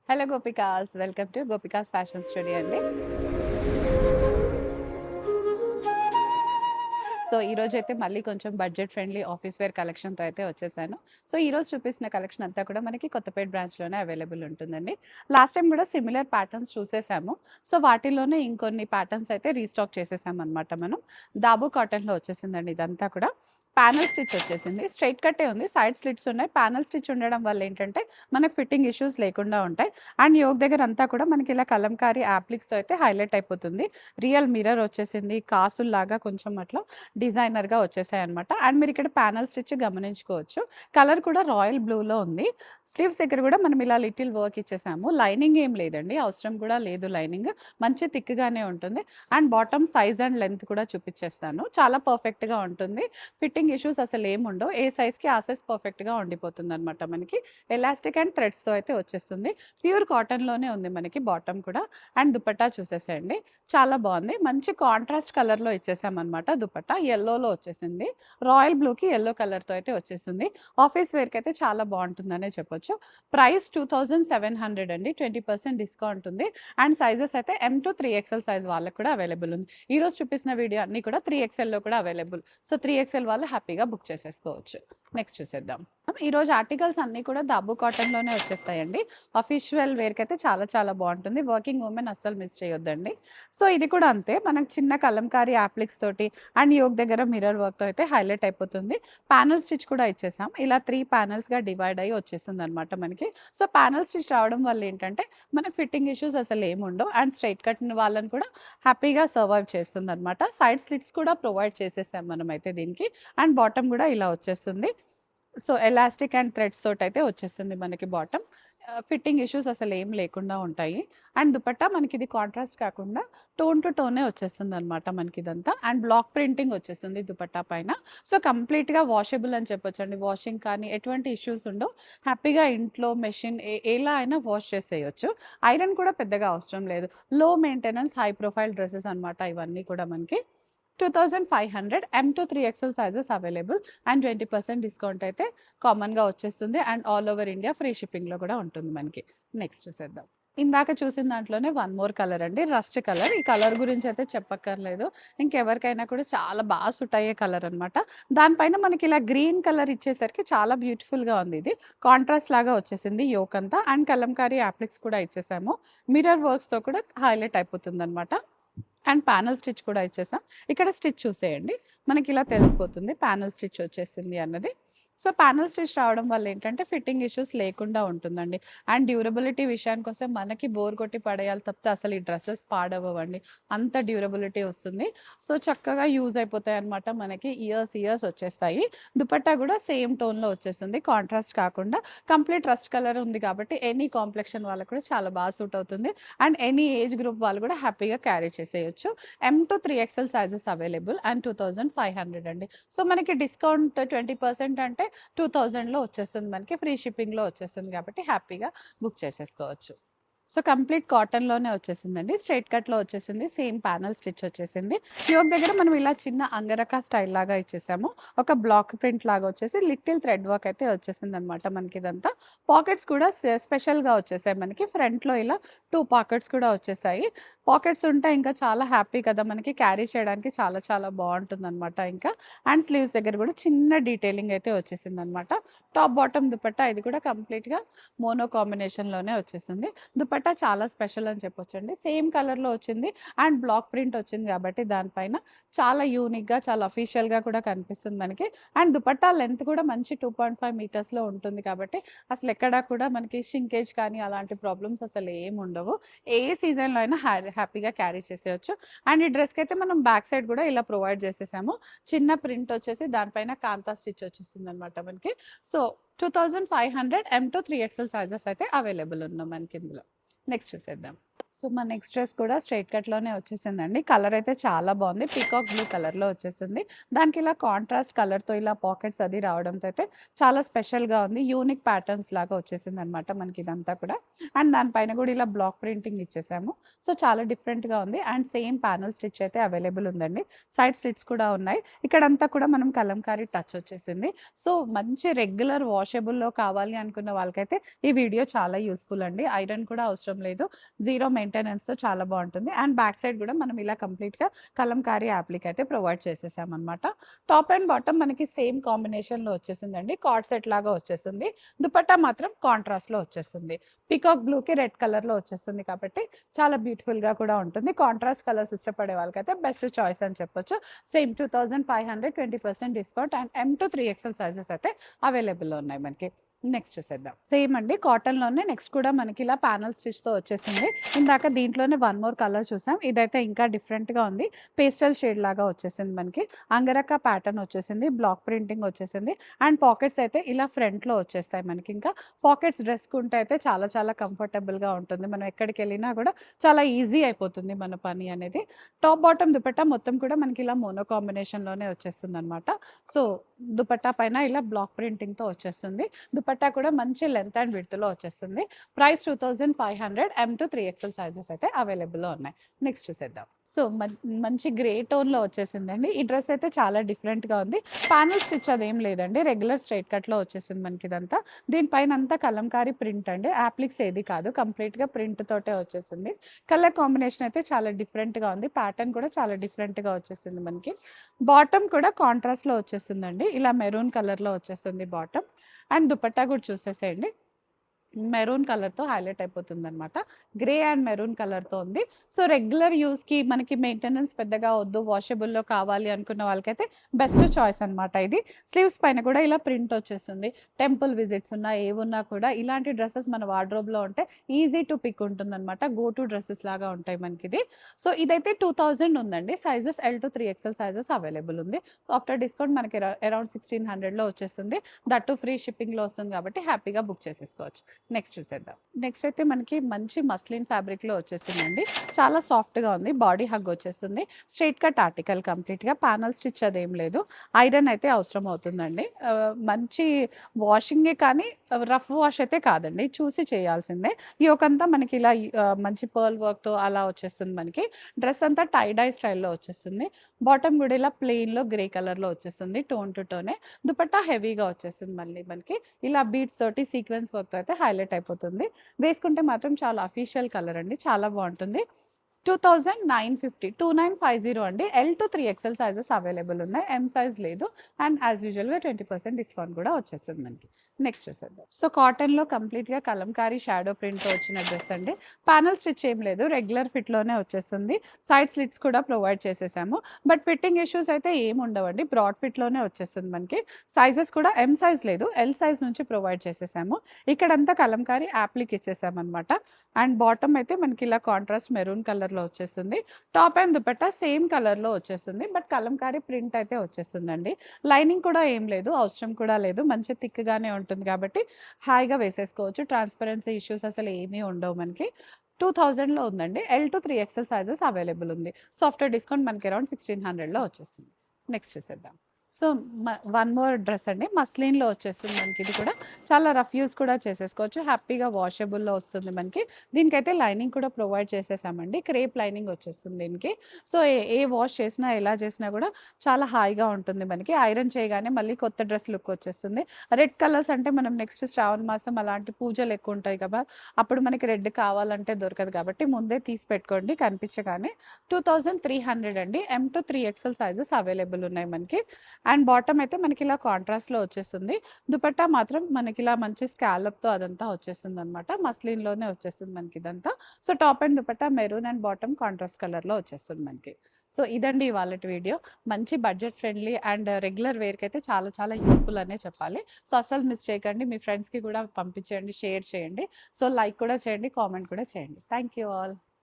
Hello gopikas, welcome to gopikas fashion studio అండి. So ఈరోజైతే మళ్ళీ కొంచెం బడ్జెట్ ఫ్రెండ్లీ ఆఫీస్ వేర్ కలెక్షన్తో అయితే వచ్చేసాను. సో ఈరోజు చూపిస్తున్న కలెక్షన్ అంతా కూడా మనకి కొత్తపేట బ్రాంచ్లోనే అవైలబుల్ ఉంటుందండి. లాస్ట్ టైం కూడా సిమిలర్ ప్యాటర్న్స్ చూసేసాము. సో వాటిలోనే ఇంకొన్ని ప్యాటర్న్స్ అయితే రీస్టాక్ చేసేసామన్నమాట మనం. దాబు కాటన్లో వచ్చేసిందండి ఇదంతా కూడా. ప్యానల్ స్టిచ్ వచ్చేసింది. స్ట్రైట్ కట్టే ఉంది, సైడ్ స్లిట్స్ ఉన్నాయి. ప్యానల్ స్టిచ్ ఉండడం వల్ల ఏంటంటే మనకు ఫిట్టింగ్ ఇష్యూస్ లేకుండా ఉంటాయి. అండ్ యోక్ దగ్గర అంతా కూడా మనకి ఇలా కలంకారీ యాప్లిక్స్తో అయితే హైలైట్ అయిపోతుంది. రియల్ మిర్రర్ వచ్చేసింది, కాసుల్లాగా కొంచెం అట్లా డిజైనర్‌గా వచ్చేసాయన్నమాట. అండ్ మీరు ఇక్కడ ప్యానల్ స్టిచ్ గమనించుకోవచ్చు. కలర్ కూడా రాయల్ బ్లూలో ఉంది. స్లీవ్స్ దగ్గర కూడా మనం ఇలా లిటిల్ వర్క్ ఇచ్చేసాము. లైనింగ్ ఏం లేదండి, అవసరం కూడా లేదు లైనింగ్. మంచి థిక్‌గానే ఉంటుంది. And bottom size and length కూడా చూపిచ్చేస్తాను. చాలా పర్ఫెక్ట్‌గా ఉంటుంది. Fitting issues అసలేముండవు. ఏ సైజ్‌కి ఆ సైజ్ పర్ఫెక్ట్‌గా ఉండిపోతుందనమాట మనకి. ఎలాస్టిక్ అండ్ థ్రెడ్స్‌తో అయితే వచ్చేస్తుంది. ప్యూర్ కాటన్‌లోనే ఉంది మనకి బాటమ్ కూడా. అండ్ దుపట్టా చూసేసేయండి. చాలా బాగుంది. మంచి కాంట్రాస్ట్ కలర్‌లో ఇచ్చేసామనమాట దుపట్టా. యెల్లోలో వచ్చేసింది. రాయల్ బ్లూకి యెల్లో కలర్‌తో అయితే వచ్చేసింది. ఆఫీస్ వేర్‌కి అయితే చాలా బాగుంటుందనే చెప్పొచ్చు. ప్రైస్ 2700 అండి. 20% డిస్కౌంట్ ఉంది. అండ్ సైజెస్ అయితే ఎమ్ టు 3XL సైజ్ వాళ్ళకి కూడా అవైలబుల్ ఉంది. ఈరోజు చూపిస్తున్న వీడియో అన్నీ కూడా 3XLలో కూడా అవైలబుల్. సో 3XL వాళ్ళు హ్యాపీగా బుక్ చేసేసుకోవచ్చు. నెక్స్ట్ చూసేద్దాం. ఈరోజు ఆర్టికల్స్ అన్నీ కూడా దాబు కాటన్‌లోనే వచ్చేస్తాయండి. అఫీషియల్ వేర్‌కైతే చాలా చాలా బాగుంటుంది. వర్కింగ్ ఉమెన్ అస్సలు మిస్ చేయొద్దండి. సో ఇది కూడా అంతే. మనకు చిన్న కలంకారీ యాప్లిక్స్ తోటి అండ్ యోక్ దగ్గర మిర్రర్ వర్క్‌తో అయితే హైలైట్ అయిపోతుంది. ప్యానెల్ స్టిచ్ కూడా ఇచ్చేసాం. ఇలా 3 ప్యానెల్స్‌గా డివైడ్ అయ్యి వచ్చేసిందనమాట మనకి. సో ప్యానెల్ స్టిచ్ రావడం వల్ల ఏంటంటే మనకు ఫిట్టింగ్ ఇష్యూస్ అసలు ఏముండవు. అండ్ స్ట్రెయిట్ కట్ వాళ్ళని కూడా హ్యాపీగా సర్వైవ్ చేస్తుందనమాట. సైడ్ స్లిట్స్ కూడా ప్రొవైడ్ చేసేసాం మనమైతే దీనికి. అండ్ బాటమ్ కూడా ఇలా వచ్చేస్తుంది. సో ఎలాస్టిక్ అండ్ థ్రెడ్స్ తోటైతే వచ్చేస్తుంది మనకి బాటమ్. ఫిట్టింగ్ ఇష్యూస్ అసలేం లేకుండా ఉంటాయి. అండ్ దుపట్టా మనకిది కాంట్రాస్ట్ కాకుండా టోన్ టు టోనే వచ్చేస్తుందనమాట మనకిదంతా. అండ్ బ్లాక్ ప్రింటింగ్ వచ్చేస్తుంది దుపట్టా పైన. సో కంప్లీట్‌గా వాషబుల్ అని చెప్పొచ్చండి. వాషింగ్ కానీ ఎటువంటి ఇష్యూస్ ఉండవు. హ్యాపీగా ఇంట్లో మెషిన్ ఎలా అయినా వాష్ చేసేయొచ్చు. ఐరన్ కూడా పెద్దగా అవసరం లేదు. లో మెయింటెనెన్స్ హై ప్రొఫైల్ డ్రెసెస్ అనమాట ఇవన్నీ కూడా మనకి. 2500 M to 3XL sizes available. And 20% discount అయితే కామన్‌గా వచ్చేస్తుంది. And all over India free షిప్పింగ్‌లో కూడా ఉంటుంది మనకి. నెక్స్ట్ చూసేద్దాం. ఇందాక చూసిన దాంట్లోనే వన్ మోర్ కలర్ అండి. Rust colour. ఈ కలర్ గురించి అయితే చెప్పక్కర్లేదు. ఇంకెవరికైనా కూడా చాలా బాగా సూట్ అయ్యే కలర్ అనమాట. దానిపైన మనకి ఇలా గ్రీన్ కలర్ ఇచ్చేసరికి చాలా బ్యూటిఫుల్‌గా ఉంది ఇది. కాంట్రాస్ట్ లాగా వచ్చేసింది యోక్ అంతా. అండ్ కలంకారీ యాప్లిక్స్ కూడా ఇచ్చేసాము. మిర్రర్ వర్క్స్‌తో కూడా హైలైట్ అయిపోతుందనమాట. అండ్ ప్యానెల్ స్టిచ్ కూడా ఇచ్చేసాం. ఇక్కడ స్టిచ్ చూసేయండి. మనకిలా తెలిసిపోతుంది ప్యానెల్ స్టిచ్ వచ్చేసింది అన్నది. సో ప్యానెల్ స్టిచ్ రావడం వల్ల ఏంటంటే ఫిట్టింగ్ ఇష్యూస్ లేకుండా ఉంటుందండి. అండ్ డ్యూరబిలిటీ విషయానికొస్తే మనకి బోర్ కొట్టి పడేయాలి తప్పితే అసలు ఈ డ్రెసెస్ పాడవ్వవండి. అంత డ్యూరబిలిటీ వస్తుంది. సో చక్కగా యూజ్ అయిపోతాయన్నమాట మనకి. ఇయర్స్ వచ్చేస్తాయి. దుపట్టా కూడా సేమ్ టోన్‌లో వచ్చేస్తుంది. కాంట్రాస్ట్ కాకుండా కంప్లీట్ రస్ట్ కలర్ ఉంది కాబట్టి ఎనీ కాంప్లెక్షన్ వాళ్ళకి కూడా చాలా బాగా సూట్ అవుతుంది. అండ్ ఎనీ ఏజ్ గ్రూప్ వాళ్ళు కూడా హ్యాపీగా క్యారీ చేసేయొచ్చు. M to 3XL sizes available. And 2500 అండి. సో మనకి డిస్కౌంట్ 20% అంటే 2000లో వచ్చేస్తుంది మనకి. ఫ్రీ షిప్పింగ్‌లో వచ్చేస్తుంది కాబట్టి హ్యాపీగా బుక్ చేసేసుకోవచ్చు. సో కంప్లీట్ కాటన్‌లోనే వచ్చేసిందండి. స్ట్రెయిట్ కట్‌లో వచ్చేసింది. సేమ్ ప్యానెల్ స్టిచ్ వచ్చేసింది. యోక్ దగ్గర మనం ఇలా చిన్న అంగరకా స్టైల్ లాగా ఇచ్చేసాము. ఒక బ్లాక్ ప్రింట్ లాగా వచ్చేసి లిటిల్ థ్రెడ్ వర్క్ అయితే వచ్చేసిందనమాట మనకిదంతా. పాకెట్స్ కూడా స్పెషల్‌గా వచ్చేసాయి మనకి. ఫ్రంట్‌లో ఇలా 2 పాకెట్స్ కూడా వచ్చేసాయి. పాకెట్స్ ఉంటే ఇంకా చాలా హ్యాపీ కదా! మనకి క్యారీ చేయడానికి చాలా చాలా బావుంటుందనమాట ఇంకా. అండ్ స్లీవ్స్ దగ్గర కూడా చిన్న డీటెయిలింగ్ అయితే వచ్చేసిందనమాట. టాప్ బాటమ్ దుపట్టా ఇది కూడా కంప్లీట్‌గా మోనో కాంబినేషన్‌లోనే వచ్చేసింది. దుపట్టా చాలా స్పెషల్ అని చెప్పొచ్చండి. సేమ్ కలర్‌లో వచ్చింది. అండ్ బ్లాక్ ప్రింట్ వచ్చింది కాబట్టి దానిపైన చాలా యూనిక్‌గా, చాలా అఫీషియల్‌గా కూడా కనిపిస్తుంది మనకి. అండ్ దుపట్టా లెంత్ కూడా మంచి 2.5 మీటర్స్‌లో ఉంటుంది కాబట్టి అసలెక్కడా కూడా మనకి షింకేజ్ కానీ అలాంటి ప్రాబ్లమ్స్ అసలేముండవు. ఏ సీజన్‌లో అయినా హ్యాపీగా క్యారీ చేసేయొచ్చు. అండ్ ఈ డ్రెస్‌కైతే మనం బ్యాక్ సైడ్ కూడా ఇలా ప్రొవైడ్ చేసేసాము. చిన్న ప్రింట్ వచ్చేసి దానిపైన కాంతా స్టిచ్ వచ్చేసిందనమాట మనకి. So 2500 M to 3XL sizes అయితే అవైలబుల్ ఉన్నాయి మనకి ఇందులో. నెక్స్ట్ చూసేద్దాం. సో మా నెక్స్ట్ డ్రెస్ కూడా స్ట్రెయిట్ కట్‌లోనే వచ్చేసిందండి. కలర్ అయితే చాలా బాగుంది. పీకాక్ బ్లూ కలర్‌లో వచ్చేసింది. దానికి ఇలా కాంట్రాస్ట్ కలర్‌తో ఇలా పాకెట్స్ అది రావడంతో అయితే చాలా స్పెషల్‌గా ఉంది. యూనిక్ ప్యాటర్న్స్ లాగా వచ్చేసిందనమాట మనకి ఇదంతా కూడా. అండ్ దానిపైన కూడా ఇలా బ్లాక్ ప్రింటింగ్ ఇచ్చేసాము. సో చాలా డిఫరెంట్‌గా ఉంది. అండ్ సేమ్ ప్యానెల్ స్టిచ్ అయితే అవైలబుల్ ఉందండి. సైడ్ స్లిట్స్ కూడా ఉన్నాయి. ఇక్కడంతా కూడా మనం కలంకారీ టచ్ వచ్చేసింది. సో మంచి రెగ్యులర్ వాషబుల్‌లో కావాలి అనుకున్న వాళ్ళకైతే ఈ వీడియో చాలా యూజ్‌ఫుల్ అండి. ఐరన్ కూడా అవసరం లేదు. జీరో మెయింటెనెన్స్‌తో చాలా బావుంటుంది. అండ్ బ్యాక్ సైడ్ గూడా మనం ఇలా కంప్లీట్‌గా కలంకారీ యాప్లిక్ అయితే ప్రొవైడ్ చేసేసామనమాట. టాప్ అండ్ బాటమ్ మనకి సేమ్ కాంబినేషన్‌లో వచ్చేసిందండి. కార్డ్ సెట్ లాగా వచ్చేసింది. దుపట్టా మాత్రం కాంట్రాస్ట్‌లో వచ్చేస్తుంది. పీకాక్ బ్లూకి రెడ్ కలర్‌లో వచ్చేస్తుంది కాబట్టి చాలా బ్యూటిఫుల్‌గా కూడా ఉంటుంది. కాంట్రాస్ట్ కలర్స్ ఇష్టపడే వాళ్ళకైతే బెస్ట్ చాయిస్ అని చెప్పొచ్చు. Same 2500 20% discount and M to 3XL sizes అయితే అవైలబుల్‌లో ఉన్నాయి మనకి. నెక్స్ట్ చూసేద్దాం. సేమ్ అండి కాటన్‌లోనే నెక్స్ట్ కూడా మనకి ఇలా ప్యానెల్ స్టిచ్‌తో వచ్చేసింది. ఇందాక దీంట్లోనే వన్ మోర్ కలర్ చూసాం. ఇదైతే ఇంకా డిఫరెంట్‌గా ఉంది. పేస్టల్ షేడ్ లాగా వచ్చేసింది మనకి. అంగరక్క ప్యాటర్న్ వచ్చేసింది. బ్లాక్ ప్రింటింగ్ వచ్చేసింది. అండ్ పాకెట్స్ అయితే ఇలా ఫ్రంట్‌లో వచ్చేస్తాయి మనకి. ఇంకా పాకెట్స్ డ్రెస్‌కుంటే అయితే చాలా చాలా కంఫర్టబుల్‌గా ఉంటుంది. మనం ఎక్కడికెళ్ళినా కూడా చాలా ఈజీ అయిపోతుంది మన పని అనేది. టాప్ బాటమ్ దుపట్టా మొత్తం కూడా మనకి ఇలా మోనో కాంబినేషన్‌లోనే వచ్చేస్తుందనమాట. సో దుపట్టా పైన ఇలా బ్లాక్ ప్రింటింగ్‌తో వచ్చేస్తుంది. దుపట్టా కూడా మంచి లెంత్ అండ్ విడ్త్‌లో వచ్చేస్తుంది. Price 2500 M to 3XL sizes అయితే అవైలబుల్‌లో ఉన్నాయి. నెక్స్ట్ చూసేద్దాం. సో మంచి గ్రే టోన్‌లో వచ్చేసిందండి. ఈ డ్రెస్ అయితే చాలా డిఫరెంట్‌గా ఉంది. ప్యానెల్ స్టిచ్ అదేం లేదండి. రెగ్యులర్ స్ట్రెయిట్ కట్‌లో వచ్చేసింది మనకి ఇదంతా. దీనిపైన అంతా కలంకారీ ప్రింట్ అండి. యాప్లిక్స్ ఏది కాదు. కంప్లీట్‌గా ప్రింట్ తోటే వచ్చేసింది. కలర్ కాంబినేషన్ అయితే చాలా డిఫరెంట్‌గా ఉంది. ప్యాటర్న్ కూడా చాలా డిఫరెంట్‌గా వచ్చేసింది మనకి. బాటమ్ కూడా కాంట్రాస్ట్‌లో వచ్చేసిందండి. ఇలా మెరూన్ కలర్‌లో వచ్చేస్తుంది బాటమ్. అండ్ దుపట్టా కూడా చూసేసేయండి. మెరూన్ కలర్‌తో హైలైట్ అయిపోతుందనమాట. గ్రే అండ్ మెరూన్ కలర్‌తో ఉంది. సో, రెగ్యులర్ యూజ్‌కి మనకి మెయింటెనెన్స్ పెద్దగా వద్దు, వాషబుల్‌లో కావాలి అనుకున్న వాళ్ళకైతే బెస్ట్ చాయిస్ అనమాట ఇది. స్లీవ్స్ పైన కూడా ఇలా ప్రింట్ వచ్చేస్తుంది. టెంపుల్ విజిట్స్ ఉన్నా, ఏవున్నా కూడా ఇలాంటి డ్రెసెస్ మన వార్డ్‌రోబ్‌లో ఉంటే ఈజీ టు పిక్ ఉంటుందనమాట. గో టు డ్రెసెస్ లాగా ఉంటాయి మనకిది. సో, ఇదైతే 2000 ఉందండి. Sizes L to 3XL sizes available ఉంది. సో, ఆఫ్టర్ డిస్కౌంట్ మనకి అరౌండ్ 1600లో వచ్చేస్తుంది. దట్ టు ఫ్రీ షిప్పింగ్‌లో వస్తుంది కాబట్టి హ్యాపీగా బుక్ చేసేసుకోవచ్చు. నెక్స్ట్ చూసేద్దాం. నెక్స్ట్ అయితే మనకి మంచి మస్లిన్ ఫ్యాబ్రిక్‌లో వచ్చేసిందండి. చాలా సాఫ్ట్‌గా ఉంది. బాడీ హగ్ వచ్చేస్తుంది. స్ట్రెయిట్ కట్ ఆర్టికల్ కంప్లీట్‌గా. ప్యానెల్ స్టిచ్ అదేం లేదు. ఐరన్ అయితే అవసరం అవుతుందండి. మంచి వాషింగే కానీ రఫ్ వాష్ అయితే కాదండి. చూసి చేయాల్సిందే. యోకంతా మనకి ఇలా మంచి పర్ల్ వర్క్‌తో అలా వచ్చేస్తుంది మనకి. డ్రెస్ అంతా టై డై స్టైల్‌లో వచ్చేస్తుంది. బాటమ్ కూడా ఇలా ప్లెయిన్‌లో గ్రే కలర్‌లో వచ్చేస్తుంది. Tone to టోనే. దుపట్టా హెవీగా వచ్చేసింది మళ్ళీ మనకి. ఇలా బీడ్స్ తోటి సీక్వెన్స్ వర్క్‌తో అయితే హైలైట్ అయిపోతుంది. వేసుకుంటే మాత్రం చాలా అఫీషియల్ కలర్ అండి. చాలా బావుంటుంది. 2950 2950 అండి. L to 3XL sizes available ఉన్నాయి. ఎమ్ సైజ్ లేదు. అండ్ యాజ్ యూజువల్‌గా 20% డిస్కౌంట్ కూడా వచ్చేస్తుంది మనకి. నెక్స్ట్ చూసేద్దాం. సో, కాటన్‌లో కంప్లీట్‌గా కలంకారీ షాడో ప్రింట్‌తో వచ్చిన డ్రెస్ అండి. ప్యానెల్ స్టిచ్ ఏం లేదు. రెగ్యులర్ ఫిట్‌లోనే వచ్చేస్తుంది. సైడ్ స్లిట్స్ కూడా ప్రొవైడ్ చేసేసాము. బట్ ఫిట్టింగ్ ఇష్యూస్ అయితే ఏమి ఉండవండి. బ్రాడ్ ఫిట్‌లోనే వచ్చేస్తుంది మనకి. సైజెస్ కూడా ఎమ్ సైజ్ లేదు. ఎల్ సైజ్ నుంచి ప్రొవైడ్ చేసేసాము. ఇక్కడంతా కలంకారీ యాప్లిక్ ఇచ్చేసామనమాట. అండ్ బాటమ్ అయితే మనకి ఇలా కాంట్రాస్ట్ మెరూన్ కలర్‌లో వచ్చేస్తుంది. టాప్ అండ్ దుపట్టా సేమ్ కలర్‌లో వచ్చేస్తుంది. బట్ కలంకారీ ప్రింట్ అయితే వచ్చేస్తుందండి. లైనింగ్ కూడా ఏం లేదు. అవసరం కూడా లేదు. మంచి థిక్‌గానే ఉంటుంది కాబట్టి హాయిగా వేసేసుకోవచ్చు. ట్రాన్స్‌పరెన్సీ ఇష్యూస్ అసలు ఏమీ ఉండవు మనకి. 2000లో ఉందండి. L to 3XL sizes available ఉంది. సో, ఆఫ్టర్ డిస్కౌంట్ మనకి అరౌండ్ 1600లో వచ్చేసింది. నెక్స్ట్ చూసేద్దాం. సో, వన్ మోర్ డ్రెస్ అండి. మస్లిన్‌లో వచ్చేస్తుంది మనకి ఇది కూడా. చాలా రఫ్ యూజ్ కూడా చేసేసుకోవచ్చు. హ్యాపీగా వాషబుల్‌లో వస్తుంది మనకి. దీనికైతే లైనింగ్ కూడా ప్రొవైడ్ చేసేసామండి. క్రేప్ లైనింగ్ వచ్చేస్తుంది దీనికి. సో, ఏ ఏ వాష్ చేసినా, ఎలా చేసినా కూడా చాలా హాయిగా ఉంటుంది మనకి. ఐరన్ చేయగానే మళ్ళీ కొత్త డ్రెస్ లుక్ వచ్చేస్తుంది. రెడ్ కలర్స్ అంటే మనం నెక్స్ట్ శ్రావణ మాసం అలాంటి పూజలు ఎక్కువ ఉంటాయి కదా! అప్పుడు మనకి రెడ్ కావాలంటే దొరకదు కాబట్టి ముందే తీసి పెట్టుకోండి కనిపించగానే. 2300 అండి. ఎమ్ టు 3XL సైజెస్ అవైలబుల్ ఉన్నాయి మనకి. అండ్ బాటమ్ అయితే మనకి ఇలా కాంట్రాస్ట్‌లో వచ్చేస్తుంది. దుపట్టా మాత్రం మనకి ఇలా మంచి స్కాలప్‌తో అదంతా వచ్చేస్తుందనమాట. మస్లిన్‌లోనే వచ్చేస్తుంది మనకి ఇదంతా. So, top and dupatta maroon and bottom contrast కలర్‌లో వచ్చేస్తుంది మనకి. సో, ఇదండి ఇవాళటి వీడియో. మంచి బడ్జెట్ ఫ్రెండ్లీ అండ్ రెగ్యులర్ వేర్‌కైతే చాలా చాలా యూజ్‌ఫుల్ అనే చెప్పాలి. సో, అస్సలు మిస్ చేయకండి. మీ ఫ్రెండ్స్‌కి కూడా పంపించేయండి, షేర్ చేయండి. సో, లైక్ కూడా చేయండి, కామెంట్ కూడా చేయండి. Thank you all.